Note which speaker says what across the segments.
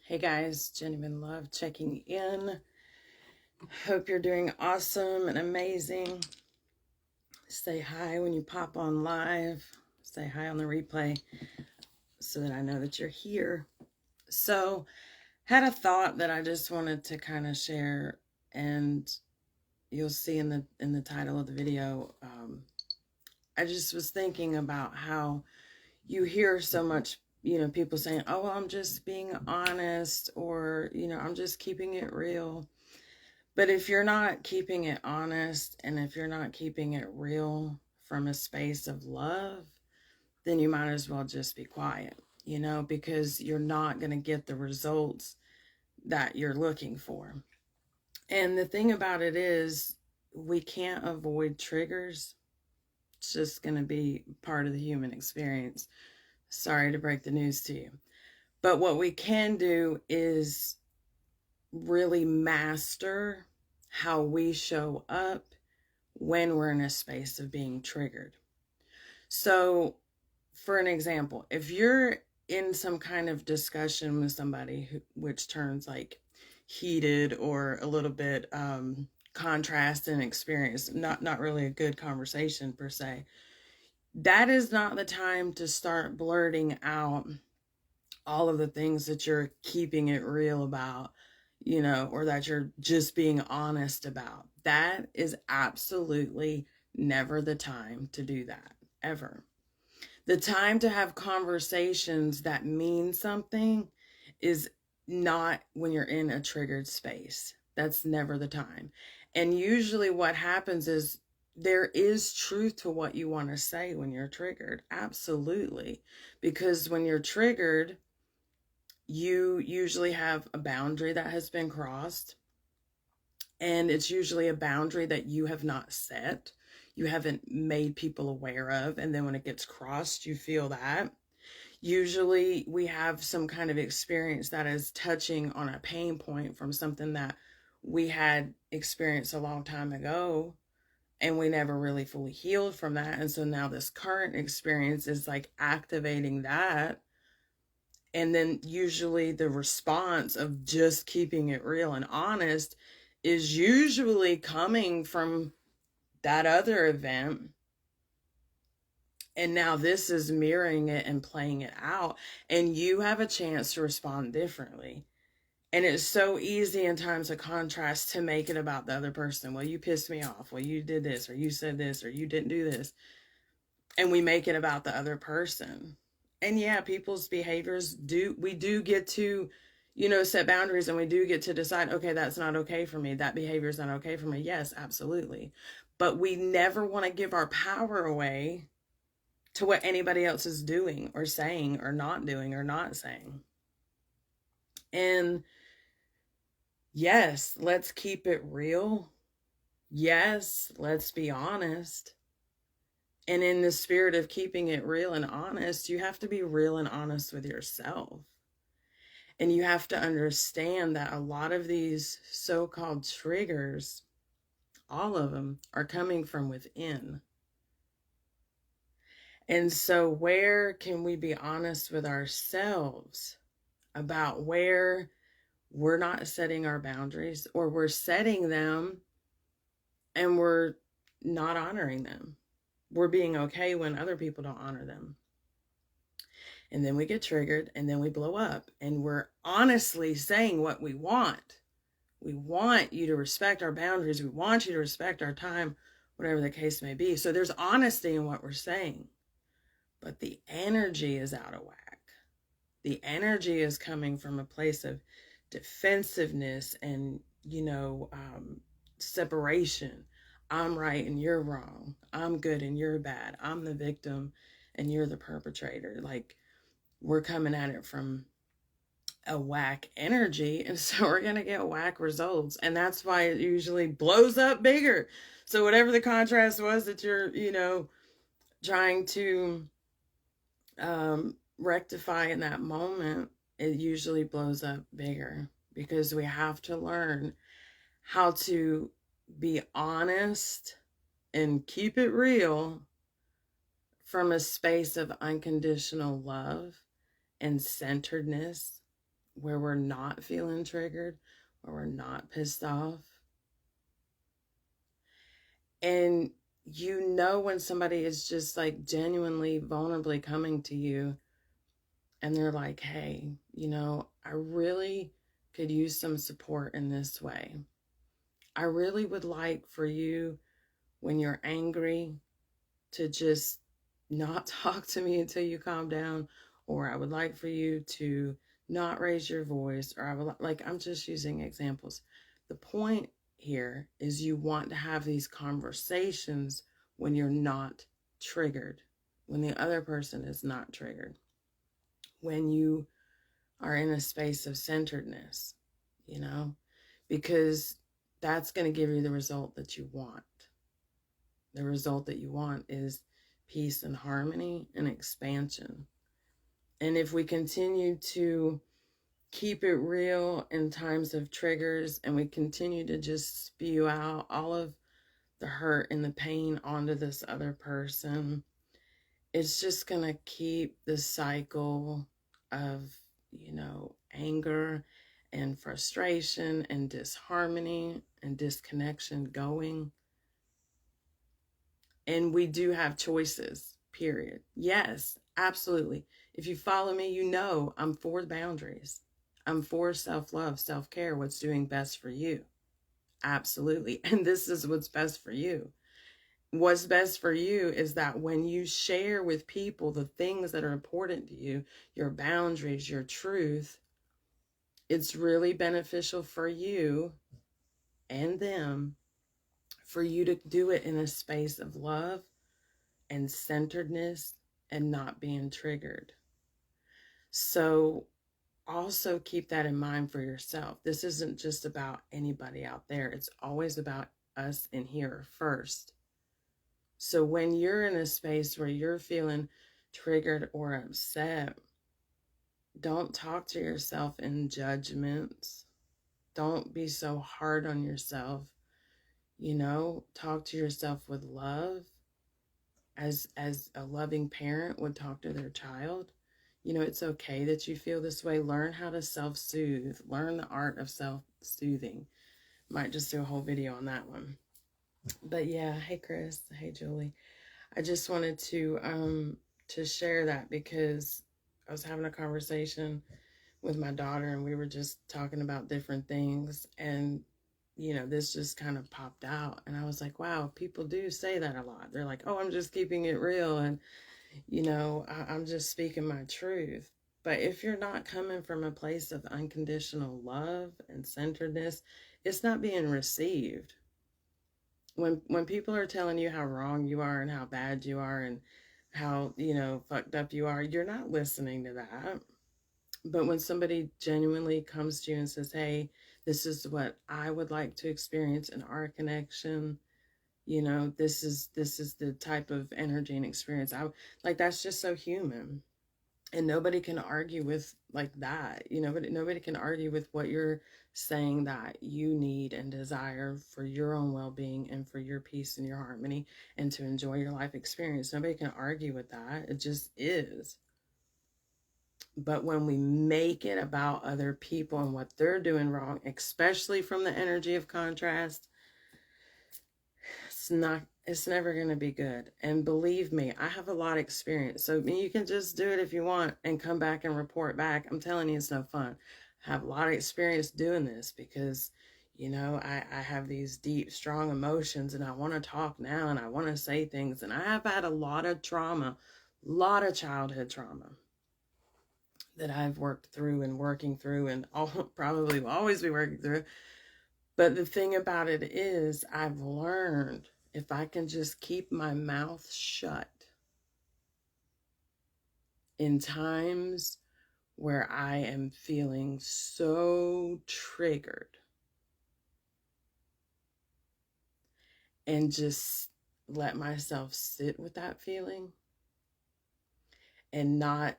Speaker 1: Hey guys, Jennuine Love checking in. Hope you're doing awesome and amazing. Say hi when you pop on live. Say hi on the replay so that I know that you're here. So, had a thought that I just wanted to kind of share, and you'll see in the title of the video. I just was thinking about how you hear so much, people saying, "Oh, I'm just being honest," or "I'm just keeping it real." But if you're not keeping it honest and if you're not keeping it real from a space of love, then you might as well just be quiet, because you're not going to get the results that you're looking for. And the thing about it is, we can't avoid triggers. It's just going to be part of the human experience. Sorry to break the news to you. But what we can do is really master how we show up when we're in a space of being triggered. So, for an example, if you're in some kind of discussion with somebody which turns like heated or a little bit contrast in experience, not really a good conversation per se, that is not the time to start blurting out all of the things that you're keeping it real about, or that you're just being honest about. That is absolutely never the time to do that, ever. The time to have conversations that mean something is not when you're in a triggered space. That's never the time. And usually what happens is there is truth to what you want to say when you're triggered. Absolutely. Because when you're triggered, you usually have a boundary that has been crossed, and it's usually a boundary that you have not set. You haven't made people aware of, and then when it gets crossed, you feel that. Usually we have some kind of experience that is touching on a pain point from something that we had experienced a long time ago, and we never really fully healed from that. And so now this current experience is like activating that. And then usually the response of just keeping it real and honest is usually coming from that other event. And now this is mirroring it and playing it out. And you have a chance to respond differently. And it's so easy in times of contrast to make it about the other person. Well, you pissed me off. Well, you did this, or you said this, or you didn't do this. And we make it about the other person. And yeah, people's behaviors we do get to, set boundaries, and we do get to decide, okay, that's not okay for me. That behavior is not okay for me. Yes, absolutely. But we never want to give our power away to what anybody else is doing or saying or not doing or not saying. And yes, let's keep it real. Yes, let's be honest. And in the spirit of keeping it real and honest, you have to be real and honest with yourself. And you have to understand that a lot of these so-called triggers, all of them, are coming from within. And so where can we be honest with ourselves about where we're not setting our boundaries, or we're setting them and we're not honoring them? We're being okay when other people don't honor them. And then we get triggered, and then we blow up, and we're honestly saying what we want. We want you to respect our boundaries. We want you to respect our time, whatever the case may be. So there's honesty in what we're saying, but the energy is out of whack. The energy is coming from a place of defensiveness and, separation. I'm right and you're wrong. I'm good and you're bad. I'm the victim and you're the perpetrator. Like, we're coming at it from a whack energy, and so we're going to get whack results. And that's why it usually blows up bigger. So whatever the contrast was that you're, trying to rectify in that moment, it usually blows up bigger, because we have to learn how to be honest and keep it real from a space of unconditional love and centeredness where we're not feeling triggered, where we're not pissed off. And you know when somebody is just like genuinely, vulnerably coming to you and they're like, hey, you know, I really could use some support in this way. I really would like for you, when you're angry, to just not talk to me until you calm down, or I would like for you to not raise your voice, or I would like, I'm just using examples. The point here is you want to have these conversations when you're not triggered, when the other person is not triggered, when you are in a space of centeredness, you know, because that's going to give you the result that you want. The result that you want is peace and harmony and expansion. And if we continue to keep it real in times of triggers, and we continue to just spew out all of the hurt and the pain onto this other person, it's just going to keep the cycle of, you know, anger and frustration and disharmony and disconnection going. And we do have choices, period. Yes, absolutely. If you follow me, you know I'm for the boundaries. I'm for self-love, self-care, what's doing best for you. Absolutely. And this is what's best for you. What's best for you is that when you share with people the things that are important to you, your boundaries, your truth, it's really beneficial for you and them, for you to do it in a space of love and centeredness and not being triggered. So also keep that in mind for yourself. This isn't just about anybody out there. It's always about us in here first. So when you're in a space where you're feeling triggered or upset, don't talk to yourself in judgments. Don't be so hard on yourself. You know, talk to yourself with love, as a loving parent would talk to their child. You know, it's okay that you feel this way. Learn how to self-soothe. Learn the art of self-soothing. Might just do a whole video on that one. But yeah, hey Chris, hey Julie. I just wanted to share that because I was having a conversation with my daughter and we were just talking about different things, and you know, this just kind of popped out, and I was like, wow, people do say that a lot. They're like, oh, I'm just keeping it real, and you know, I'm just speaking my truth. But if you're not coming from a place of unconditional love and centeredness, it's not being received. When people are telling you how wrong you are and how bad you are and how, you know, fucked up you are, you're not listening to that. But when somebody genuinely comes to you and says, hey, this is what I would like to experience in our connection, you know, this is the type of energy and experience I like, that's just so human. And nobody can argue with like that, you know, but nobody can argue with what you're saying that you need and desire for your own well-being and for your peace and your harmony and to enjoy your life experience. Nobody can argue with that. It just is. But when we make it about other people and what they're doing wrong, especially from the energy of contrast, it's never going to be good. And believe me, I have a lot of experience. So you can just do it if you want and come back and report back. I'm telling you, it's no fun. I have a lot of experience doing this because, you know, I have these deep, strong emotions and I want to talk now and I want to say things. And I have had a lot of trauma, a lot of childhood trauma that I've worked through and working through and probably will always be working through. But the thing about it is, I've learned if I can just keep my mouth shut in times where I am feeling so triggered and just let myself sit with that feeling and not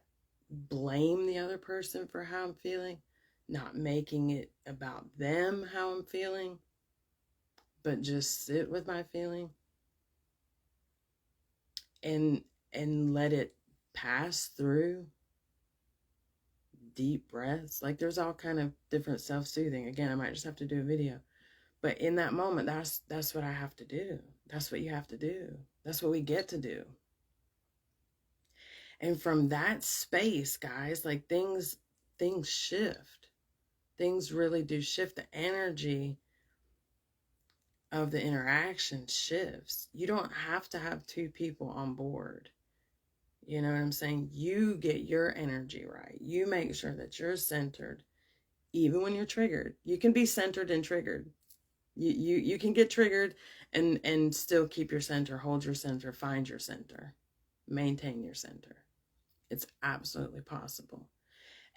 Speaker 1: blame the other person for how I'm feeling, not making it about them how I'm feeling, but just sit with my feeling and let it pass through, deep breaths. Like there's all kind of different self-soothing. Again, I might just have to do a video. But in that moment, that's what I have to do. That's what you have to do. That's what we get to do. And from that space, guys, like things shift. Things really do shift. The energy of the interaction shifts. You don't have to have two people on board. You know what I'm saying? You get your energy right. You make sure that you're centered, even when you're triggered. You can be centered and triggered. You can get triggered and still keep your center, hold your center, find your center, maintain your center. It's absolutely possible.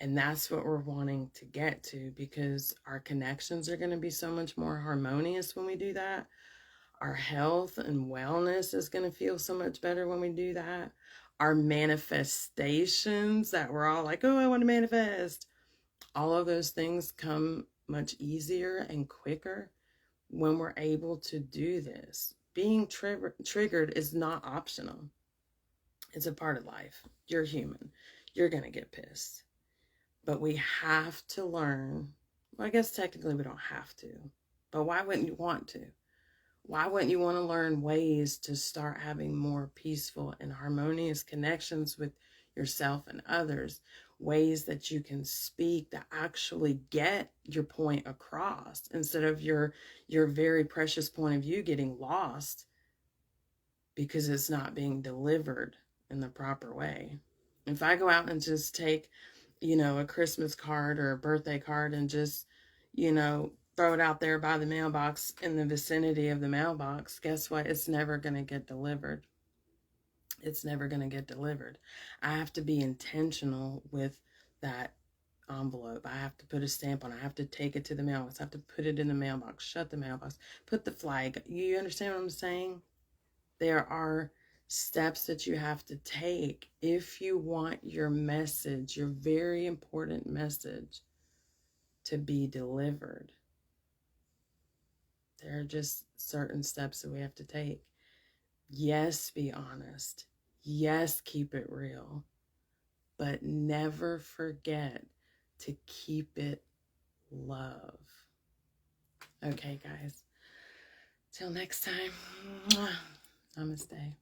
Speaker 1: And that's what we're wanting to get to, because our connections are going to be so much more harmonious when we do that. Our health and wellness is going to feel so much better when we do that. Our manifestations that we're all like, oh, I want to manifest. All of those things come much easier and quicker when we're able to do this. Being triggered is not optional. It's a part of life. You're human. You're going to get pissed. But we have to learn. Well, I guess technically we don't have to. But why wouldn't you want to? Why wouldn't you want to learn ways to start having more peaceful and harmonious connections with yourself and others? Ways that you can speak that actually get your point across, instead of your very precious point of view getting lost because it's not being delivered in the proper way. If I go out and just take, a Christmas card or a birthday card and just, throw it out there by the mailbox in the vicinity of the mailbox, guess what? It's never going to get delivered. It's never going to get delivered. I have to be intentional with that envelope. I have to put a stamp on it. I have to take it to the mailbox. I have to put it in the mailbox, shut the mailbox, put the flag. You understand what I'm saying? There are steps that you have to take if you want your message, your very important message, to be delivered. There are just certain steps that we have to take. Yes, be honest. Yes, keep it real. But never forget to keep it love. Okay, guys. Till next time. Namaste.